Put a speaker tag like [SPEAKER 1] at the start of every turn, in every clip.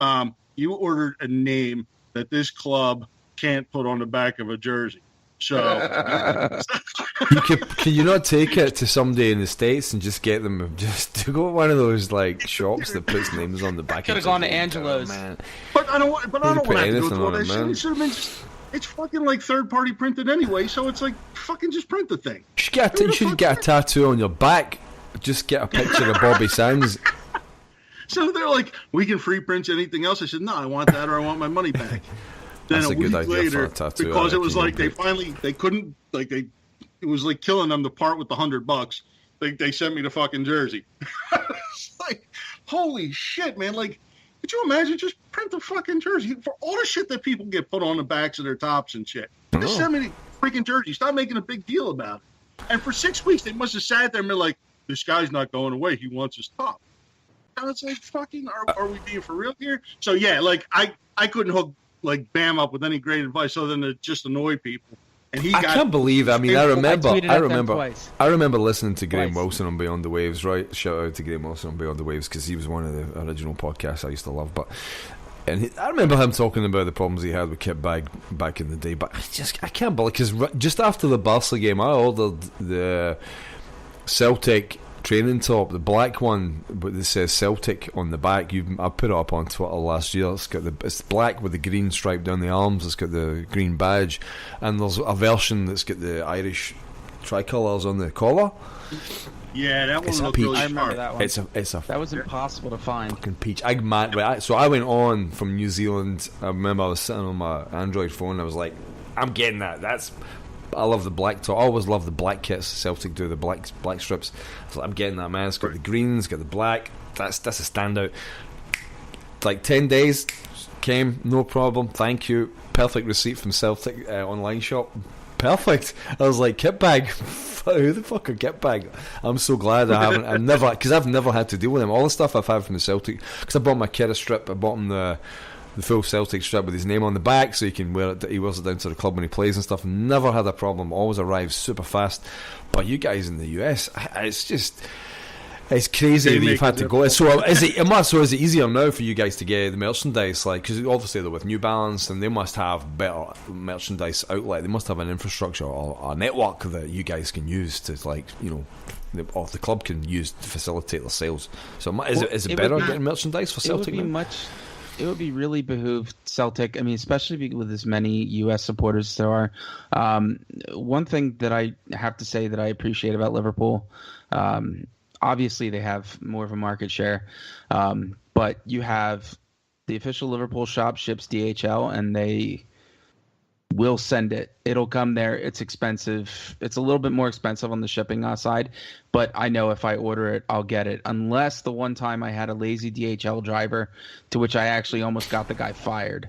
[SPEAKER 1] You ordered a name that this club can't put on the back of a jersey. So
[SPEAKER 2] can you not take it to somebody in the States and just get them just to go to one of those like shops that puts names on the back?
[SPEAKER 3] Could have gone to Angelo's.
[SPEAKER 1] Man. But I don't want to go through all that shit. It should have been it's fucking like third party printed anyway, so it's like fucking just print the thing.
[SPEAKER 2] You should get a tattoo on your back. Just get a picture of Bobby Sands.
[SPEAKER 1] So they're like, we can free print anything else. I said, no, I want that or I want my money back. Then
[SPEAKER 2] That's
[SPEAKER 1] a week later, because it was like they couldn't, like it was like killing them to part with the $100. They sent me the fucking jersey. It's like, holy shit, man! Like, could you imagine just print the fucking jersey for all the shit that people get put on the backs of their tops and shit? Just send me the freaking jersey. Stop making a big deal about it. And for 6 weeks, they must have sat there and been like, this guy's not going away. He wants his top. And it's like, fucking, are we being for real here? So yeah, like I couldn't hook like Bam up with any great advice other than to just annoy people. And I
[SPEAKER 2] can't believe. I mean, I remember listening to Graham
[SPEAKER 3] Twice.
[SPEAKER 2] Wilson on Beyond the Waves. Right, shout out to Graham Wilson on Beyond the Waves because he was one of the original podcasts I used to love. I remember him talking about the problems he had with kit bag back in the day. But I can't believe because just after the Barca game, I ordered the Celtic training top, the black one, but it says Celtic on the back. I put it up on Twitter last year. It's black with the green stripe down the arms. It's got the green badge, and there's a version that's got the Irish tricolours on the collar.
[SPEAKER 1] Yeah, that one looked really
[SPEAKER 3] I remember
[SPEAKER 1] smart.
[SPEAKER 3] that one. That was impossible to find.
[SPEAKER 2] Fucking peach. So I went on from New Zealand. I remember I was sitting on my Android phone. And I was like, I'm getting that. I love the black top. I always love the black kits. Celtic do the black strips. So I'm getting that, man. It's got the green, it's got the black. That's a standout. Like 10 days came, no problem. Thank you. Perfect receipt from Celtic online shop. Perfect. I was like, kit bag. Who the fuck are kit bag? I'm so glad I've never had to deal with them. All the stuff I've had from the Celtic, because I bought my kid a strip. I bought him the full Celtic strip with his name on the back so he can wear it. He wears it down to the club when he plays and stuff. Never had a problem. Always arrives super fast. But you guys in the US, it's crazy that you've had to go. So is it easier now for you guys to get the merchandise? Like, because obviously they're with New Balance and they must have better merchandise outlet. They must have an infrastructure or a network that you guys can use to, like, you know, or the club can use to facilitate their sales. So is it better getting merchandise for Celtic?
[SPEAKER 3] It would be really behooved Celtic. I mean, especially with as many U.S. supporters as there are. One thing that I have to say that I appreciate about Liverpool, obviously they have more of a market share, but you have the official Liverpool shop ships DHL, and they will send it. It'll come there. It's expensive. It's a little bit more expensive on the shipping side, but I know if I order it, I'll get it. Unless the one time I had a lazy DHL driver to which I actually almost got the guy fired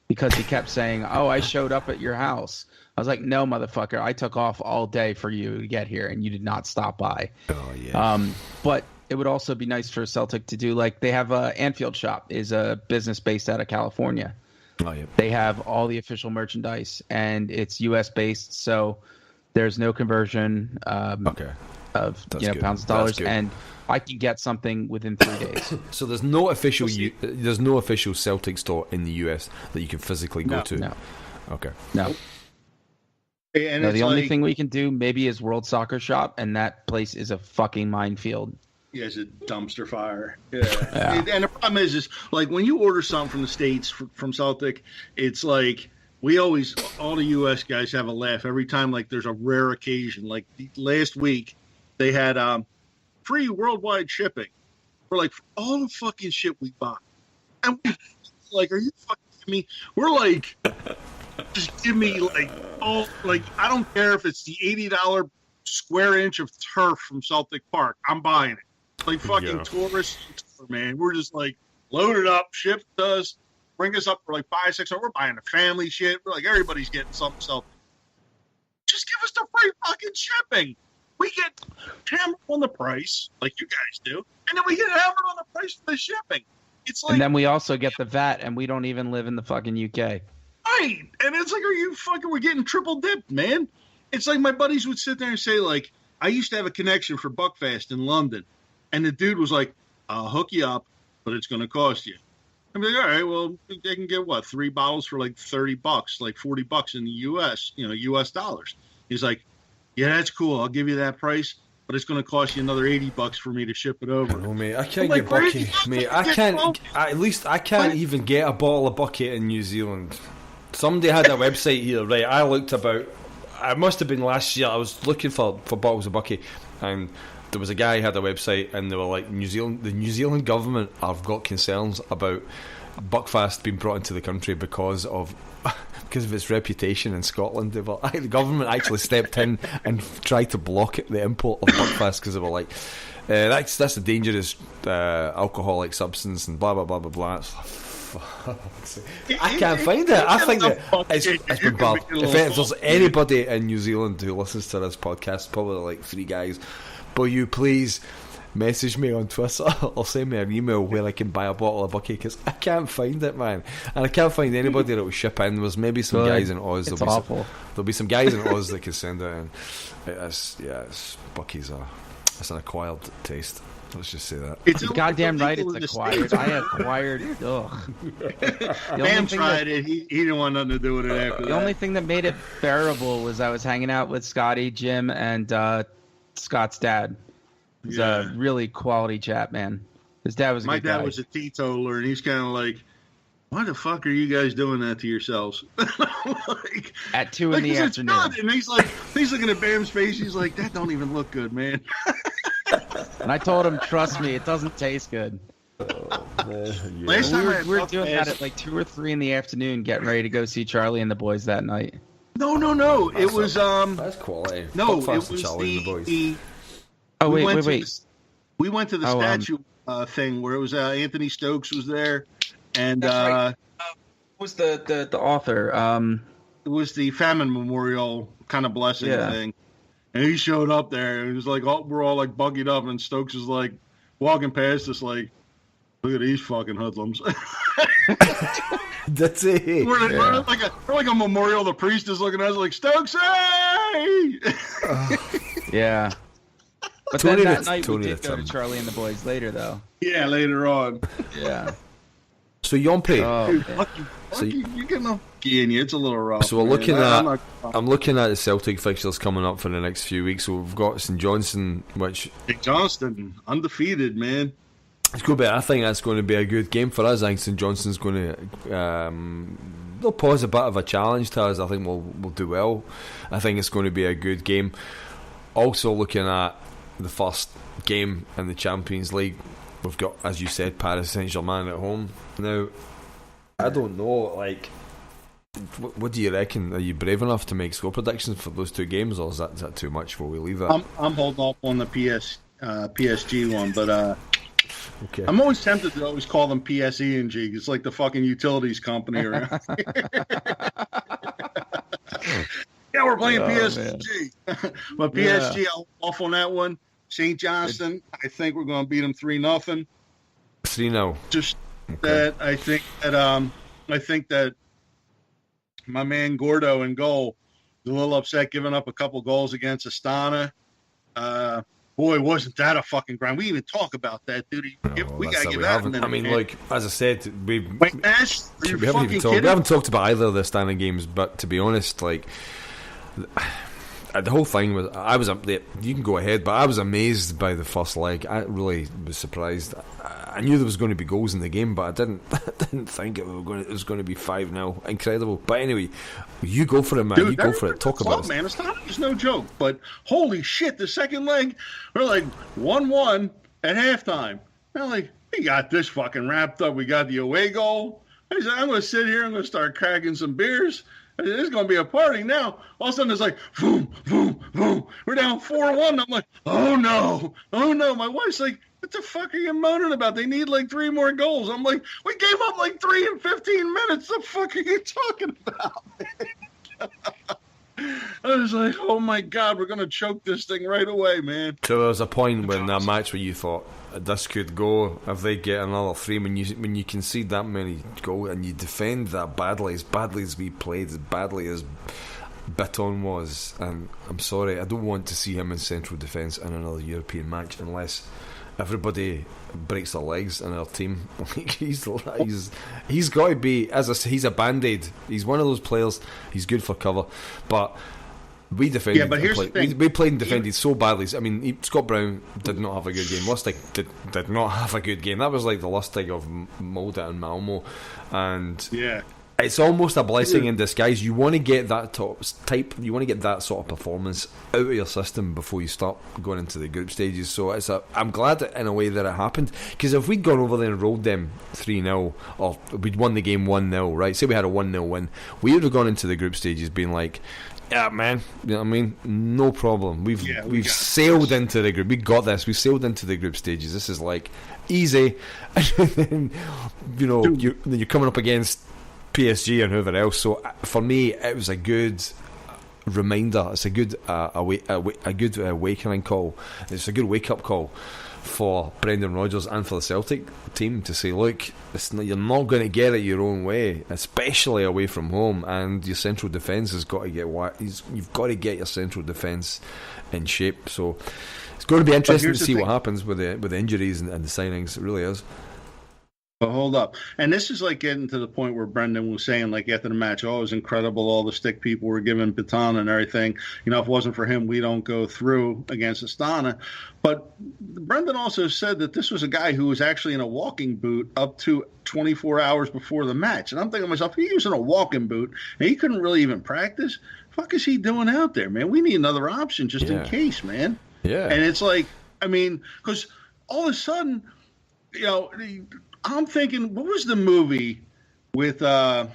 [SPEAKER 3] because he kept saying, oh, I showed up at your house. I was like, no, motherfucker, I took off all day for you to get here and you did not stop by.
[SPEAKER 2] Oh, yeah.
[SPEAKER 3] But it would also be nice for Celtic to do, like, they have a Anfield shop, is a business based out of California.
[SPEAKER 2] Oh, yeah.
[SPEAKER 3] They have all the official merchandise, and it's U.S. based, so there's no conversion of pounds to dollars, and I can get something within 3 days.
[SPEAKER 2] So there's no official Celtic store in the U.S. that you can physically go to.
[SPEAKER 3] No.
[SPEAKER 2] Okay.
[SPEAKER 3] No.
[SPEAKER 1] And
[SPEAKER 3] the only thing we can do maybe is World Soccer Shop, and that place is a fucking minefield.
[SPEAKER 1] Yeah, it's a dumpster fire. Yeah. And the problem is like when you order something from the States from Celtic, it's like all the U.S. guys have a laugh every time. Like there's a rare occasion. Like last week, they had free worldwide shipping for all the fucking shit we buy. And we're like, are you fucking kidding me? We're like, just give me I don't care if it's the $80 square inch of turf from Celtic Park. I'm buying it. Like fucking tourists, man. We're just like, load it up, ship us, bring us up for like 5-6 hours. We're buying the family shit. We're like, everybody's getting something Celtic. Just give us the free fucking shipping. We get hammered on the price, like you guys do, and then we get hammered on the price for the shipping. It's like,
[SPEAKER 3] and then we also get the VAT, and we don't even live in the fucking UK.
[SPEAKER 1] Right. And it's like, we're getting triple dipped, man. It's like my buddies would sit there and say, like, I used to have a connection for Buckfast in London. And the dude was like, I'll hook you up, but it's going to cost you. I'm like, all right, well, they can get what, 3 bottles for like $30, like $40 in the U.S., U.S. dollars. He's like, yeah, that's cool. I'll give you that price, but it's going to cost you another $80 for me to ship it over.
[SPEAKER 2] No, mate, I can't get bucket, mate. I can't. At least I can't even get a bottle of bucket in New Zealand. Somebody had a website here, right? I looked about. It must have been last year. I was looking for bottles of bucket, and there was a guy who had a website, and they were like, the New Zealand government have got concerns about Buckfast being brought into the country because of its reputation in Scotland. The government actually stepped in and tried to block the import of Buckfast because they were like, that's a dangerous alcoholic substance and blah blah blah blah blah. I can't find it. I think that it's been bad. If there's anybody in New Zealand who listens to this podcast, probably like 3 guys, will you please message me on Twitter or send me an email where I can buy a bottle of bucket, because I can't find it, man, and I can't find anybody that will ship in. There's maybe some guys in Oz. There'll be some guys in Oz that can send it in. Buckies are, it's an acquired taste. Let's just say that.
[SPEAKER 3] It's goddamn right, it's acquired. I acquired. Ugh.
[SPEAKER 1] Bam tried it. He didn't want nothing to do with it after that.
[SPEAKER 3] The only thing that made it bearable was I was hanging out with Scotty, Jim, and Scott's dad. He's a really quality chap, man. His dad was a good guy. My dad
[SPEAKER 1] was a teetotaler, and he's kind of like, why the fuck are you guys doing that to yourselves?
[SPEAKER 3] Like, at 2 in the afternoon.
[SPEAKER 1] And he's looking at Bam's face. He's like, that don't even look good, man.
[SPEAKER 3] And I told him, trust me, it doesn't taste good.
[SPEAKER 1] Last time
[SPEAKER 3] we were doing that at like 2 or 3 in the afternoon, getting ready to go see Charlie and the boys that night.
[SPEAKER 1] No. It was
[SPEAKER 2] that's quality.
[SPEAKER 1] No, it was Charlie and the boys.
[SPEAKER 3] Oh wait.
[SPEAKER 1] We went to the statue thing where it was Anthony Stokes was there, and
[SPEAKER 3] right. Who was the author?
[SPEAKER 1] It was the famine memorial kind of blessing thing. And he showed up there, and it was like, we're all like buggied up, and Stokes was like walking past us, like, look at these fucking hoodlums.
[SPEAKER 2] That's it.
[SPEAKER 1] We're like a memorial. The priest is looking at us like, Stokes, hey!
[SPEAKER 3] Yeah. But then that night we did go to Charlie and the boys later, though.
[SPEAKER 1] Yeah, later on.
[SPEAKER 3] Yeah.
[SPEAKER 2] So Yahmpy,
[SPEAKER 1] you're getting a in you. It's a little rough.
[SPEAKER 2] So we're looking I'm looking at the Celtic fixtures coming up for the next few weeks. So we've got St Johnstone, which
[SPEAKER 1] Johnston undefeated, man.
[SPEAKER 2] It's going to be. I think that's going to be a good game for us. I think St Johnston's going to. They'll pose a bit of a challenge to us. I think we'll do well. I think it's going to be a good game. Also looking at the first game in the Champions League, we've got, as you said, Paris Saint-Germain at home. Now, I don't know, like, what do you reckon? Are you brave enough to make score predictions for those 2 games, or is that too much? Will we leave that?
[SPEAKER 1] I'm holding off on the PSG one, but
[SPEAKER 2] okay.
[SPEAKER 1] I'm always tempted to always call them PSE&G. It's like the fucking utilities company around here. Yeah, we're playing PSG. But PSG, I'll off on that one. St. Johnston, I think we're going to beat them 3-0.
[SPEAKER 2] 3-0.
[SPEAKER 1] Just that I think that my man Gordo in goal is a little upset giving up a couple goals against Astana. Boy, wasn't that a fucking grind. We even talk about that, dude. We got to give that one.
[SPEAKER 2] I mean, like, as I said, we
[SPEAKER 1] haven't
[SPEAKER 2] talked about either of the standing games, but to be honest, like, the whole thing was, you can go ahead, but I was amazed by the first leg. I really was surprised. I knew there was going to be goals in the game, but I didn't think it was going to be 5-0. Incredible. But anyway, you go for it, man. Dude, you go for it. Talk about it.
[SPEAKER 1] Man, it's no joke. But holy shit, the second leg, we're like 1-1 at halftime. We're like, we got this fucking wrapped up. We got the away goal. I said, I'm going to sit here. I'm going to start cracking some beers. There's going to be a party now. All of a sudden, it's like, boom, boom, boom. We're down 4-1. I'm like, oh, no. My wife's like, what the fuck are you moaning about? They need like 3 more goals. I'm like, we gave up like 3 in 15 minutes. The fuck are you talking about? I was like, oh, my God, we're going to choke this thing right away, man.
[SPEAKER 2] So there was a point when that match where you thought, this could go if they get another 3. When you concede that many goals and you defend that badly as we played, as badly as Bitton was, and I'm sorry, I don't want to see him in central defence in another European match unless everybody breaks their legs in our team. Like he's got to be, as I say, he's a band-aid. He's one of those players. He's good for cover, but we defended.
[SPEAKER 1] Yeah, but here's the thing.
[SPEAKER 2] We played and defended so badly. I mean, Scott Brown did not have a good game. Lustig did not have a good game. That was like the Lustig of Molde and Malmo, and
[SPEAKER 1] yeah.
[SPEAKER 2] It's almost a blessing in disguise. You want to get that you want to get that sort of performance out of your system before you start going into the group stages. So I'm glad in a way that it happened, because if we'd gone over there and rolled them 3-0, or we'd won the game 1-0, right? Say we had a 1-0 win, we would have gone into the group stages being like, yeah, man, you know what I mean? No problem. We've sailed into the group. We got this. We sailed into the group stages. This is like easy. And then, you know, you're coming up against PSG and whoever else. So for me, it was a good reminder. It's a good awakening call. It's a good wake up call for Brendan Rodgers and for the Celtic team to say, look, you're not going to get it your own way, especially away from home, and your central defence has got to get you've got to get your central defence in shape. So it's going to be interesting to see what happens with the injuries and the signings. It really is.
[SPEAKER 1] But hold up. And this is like getting to the point where Brendan was saying, like, after the match, oh, it was incredible. All the stick people were giving baton and everything. You know, if it wasn't for him, we don't go through against Astana. But Brendan also said that this was a guy who was actually in a walking boot up to 24 hours before the match. And I'm thinking to myself, he was in a walking boot and he couldn't really even practice. Fuck is he doing out there, man? We need another option just in case, man. Yeah. And it's like, I mean, because all of a sudden, you know, I'm thinking, what was the movie with Charlie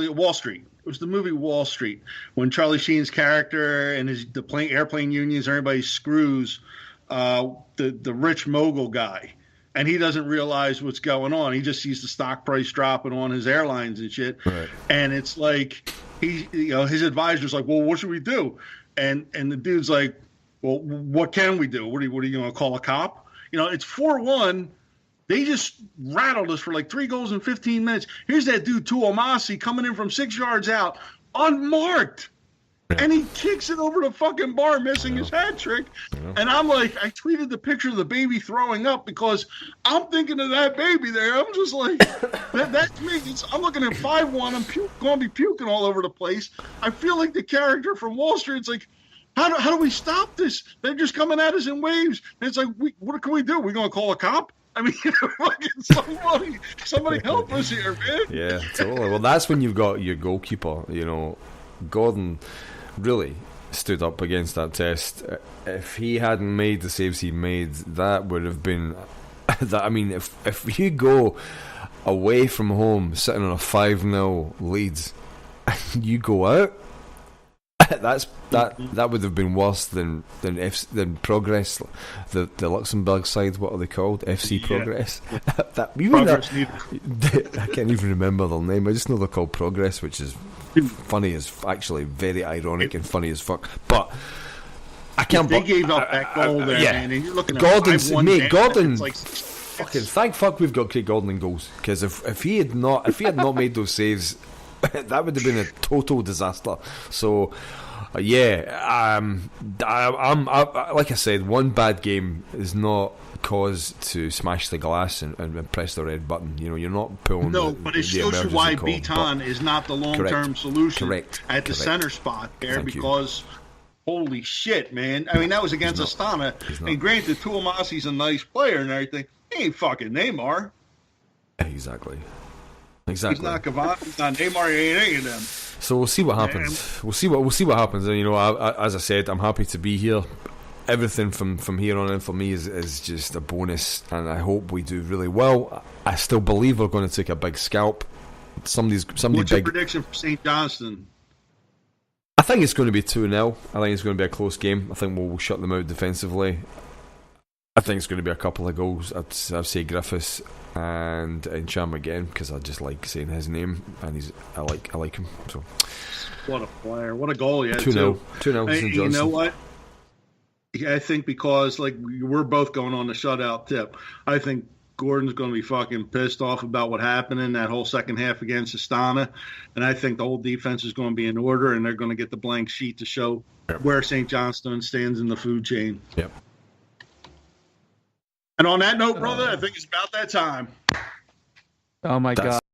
[SPEAKER 1] Wall Street? It was the movie Wall Street, when Charlie Sheen's character and the airplane unions, everybody screws the rich mogul guy, and he doesn't realize what's going on. He just sees the stock price dropping on his airlines and shit, right. And it's like his advisor's like, well, what should we do? And the dude's like, well, what can we do? What are you going to call a cop? You know, it's 4-1. They just rattled us for like 3 goals in 15 minutes. Here's that dude, Tuomasi, coming in from 6 yards out, unmarked. Yeah. And he kicks it over the fucking bar, missing his hat trick. Yeah. And I'm like, I tweeted the picture of the baby throwing up because I'm thinking of that baby there. I'm just like, that's me. I'm looking at 5-1. I'm going to be puking all over the place. I feel like the character from Wall Street. It's like, how do we stop this? They're just coming at us in waves. And it's like, what can we do? We're going to call a cop? I mean, somebody help us here, man.
[SPEAKER 2] Yeah, totally. Well, that's when you've got your goalkeeper. You know, Gordon really stood up against that test. If he hadn't made the saves he made, that would have been that. I mean, if you go away from home sitting on a 5-0 lead and you go out, that would have been worse than Progress, the Luxembourg side. What are they called? FC Progress. I can't even remember their name. I just know they're called Progress, which is funny as actually very ironic and funny as fuck. But I can't.
[SPEAKER 1] They gave up that goal there, man. And you're looking at
[SPEAKER 2] Gordon. Like, fucking thank fuck we've got Craig Gordon in goals, because if he had not made those saves, that would have been a total disaster. So, I'm like I said, one bad game is not cause to smash the glass and press the red button. You know, you're not pulling.
[SPEAKER 1] No, but it shows you why Beaton is not the long-term solution at the center spot there. Thank because you. Holy shit, man! I mean, that was against Astana, and granted, Tuomasi's a nice player and everything. He ain't fucking Neymar.
[SPEAKER 2] Exactly.
[SPEAKER 1] He's not Cavani. He's not Neymar. He ain't any of them.
[SPEAKER 2] So we'll see what happens. We'll see what happens. And, you know, as I said, I'm happy to be here. Everything from here on in for me is just a bonus, and I hope we do really well. I still believe we're going to take a big scalp. What's your
[SPEAKER 1] prediction for St. Johnston?
[SPEAKER 2] I think it's going to be 2-0. I think it's going to be a close game. I think we'll shut them out defensively. I think it's going to be a couple of goals. I'd say Griffiths and Cham again, because I just like saying his name, and I like him. So,
[SPEAKER 1] what a player! What a goal he had!
[SPEAKER 2] 2-0. 2-0.
[SPEAKER 1] You know what? I think because we're both going on the shutout tip. I think Gordon's going to be fucking pissed off about what happened in that whole second half against Astana, and I think the whole defense is going to be in order, and they're going to get the blank sheet to show where St. Johnston stands in the food chain.
[SPEAKER 2] Yep.
[SPEAKER 1] And on that note, brother, I think it's about that time.
[SPEAKER 3] Oh my God.